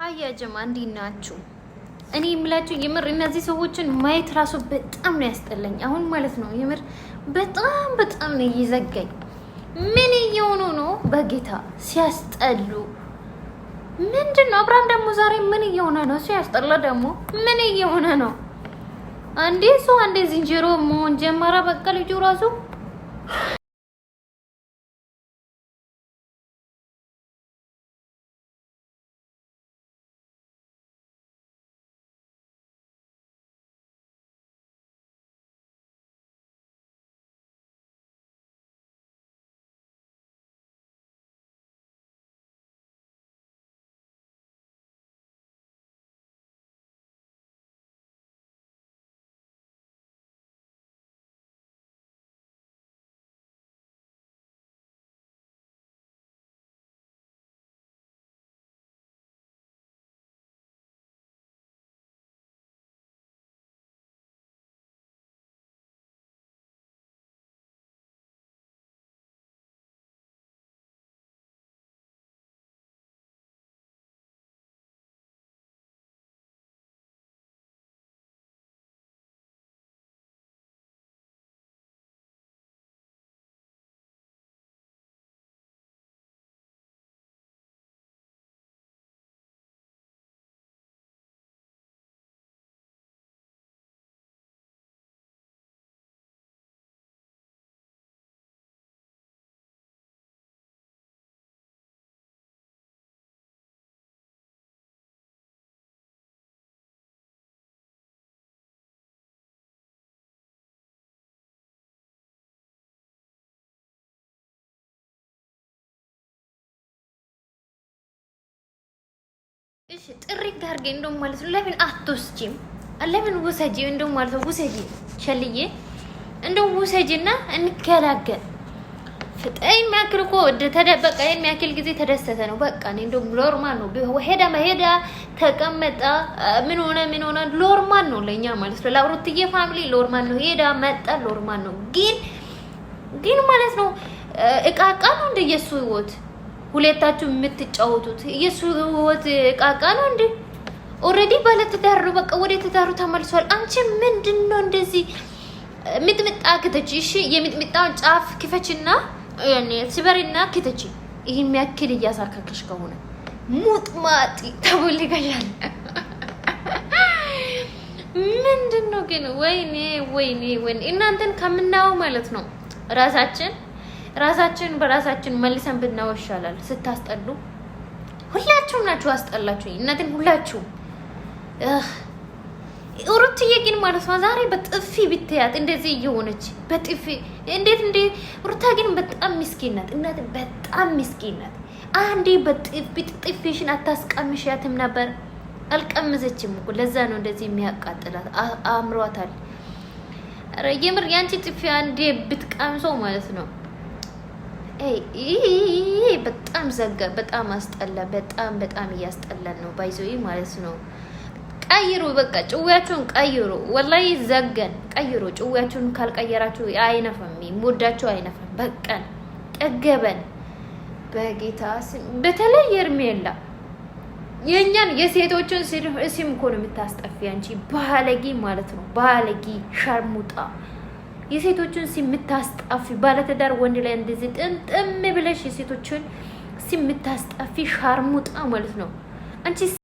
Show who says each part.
Speaker 1: ሀያ ጀማ እንዴት ናችሁ? እኔ የምላችሁ የምር እነዚህ ሰዎችን ማየት ራሱ በጣም ነው ያስጠላኝ። አሁን ማለት ነው የምር በጣም ነው እየዘጋኝ። ምን እየሆኑ ነው? በጌታ ሲያስጠሉ። ምንድን ነው አብርሃም ደግሞ ዛሬ ምን እየሆነ ነው? ሲያስጠላ ደግሞ ምን እየሆነ ነው? አንዴ ሰው አንዴ ዝንጀሮ መሆን ጀመረ። በቃ ልጁ ራሱ እሺ ጥሪ ጋር ግን እንደው ማለት ነው ለምን አትወስጂም? ለምን ወሰጂ እንደው ማለት ነው ወሰጂ ቸልዬ እንደው ወሰጂና እንገላገል። ፍጠኝ ማክር እኮ ተደበቀ የሚያክል ጊዜ ተደሰተ ነው በቃ። እኔ እንደው ሎርማን ነው ሄዳ ተቀመጣ ምን ሆነ ሎርማን ነው ለኛ ማለት ነው። ለአውሮትዬ ፋሚሊ ሎርማን ነው ሄዳ መጣ ሎርማን ነው። ግን ማለት ነው እቃቃ ነው እንደ ኢየሱስ ህይወት ሁለታችሁ የምትጫወቱት ኢየሱስ ህይወት እቃቃ ነው እንዴ? ኦሬዲ ባለትዳር ነው በቃ ወደ ትዳሩ ተመልሷል። አንቺ ምንድነው እንደዚህ ሚጥሚጣ ከተቺ? እሺ የሚጥሚጣውን ጫፍ ክፈችና ያኔ ሲበሪና ከተቺ። ይሄን የሚያክል እያሳካከሽ ከሆነ ሙጥማጢ ተቦልከሻል። ምንድነው ግን? ወይኔ እናንተን ከምናው ማለት ነው ራሳችን በራሳችን መልሰን ብናወው ይሻላል። ስታስጠሉ ሁላችሁም ናችሁ አስጠላችሁኝ። እናንተን ሁላችሁም ሩትዬ ግን ማለት ነው ዛሬ በጥፊ ብትያት እንደዚህ እየሆነች በጥፊ እንዴት ሩታ ግን በጣም ምስኪን ናት። እናት በጣም ምስኪን ናት። አንዴ በጥፊሽን አታስቀምሻትም ነበር? አልቀምዘችም እኮ ለዛ ነው እንደዚህ የሚያቃጥላት። አምሯታል። ኧረ የምር ያንቺ ጥፊ አንዴ ብትቀምሰው ማለት ነው በጣም ዘጋ። በጣም አስጠላ። በጣም እያስጠላን ነው ባይዞይ ማለት ነው። ቀይሩ በቃ ጭውያችሁን ቀይሩ። ወላሂ ዘገን ቀይሩ። ጭውያችሁን ካልቀየራችሁ አይነፋም፣ ሙዳችሁ አይነፋም። በቃ ጠገበን በጌታ በተለይ የርሜላ የኛን የሴቶችን ስም እኮ ነው የምታስጠፊ አንቺ ባለጌ ማለት ነው። ባለጌ ሸርሙጣ የሴቶችን ስም የምታስጣፊ ባለትዳር ወንድ ላይ እንደዚህ ጥምጥም ብለሽ የሴቶችን ስም የምታስጣፊ ሻርሙጣ ማለት ነው አንቺ።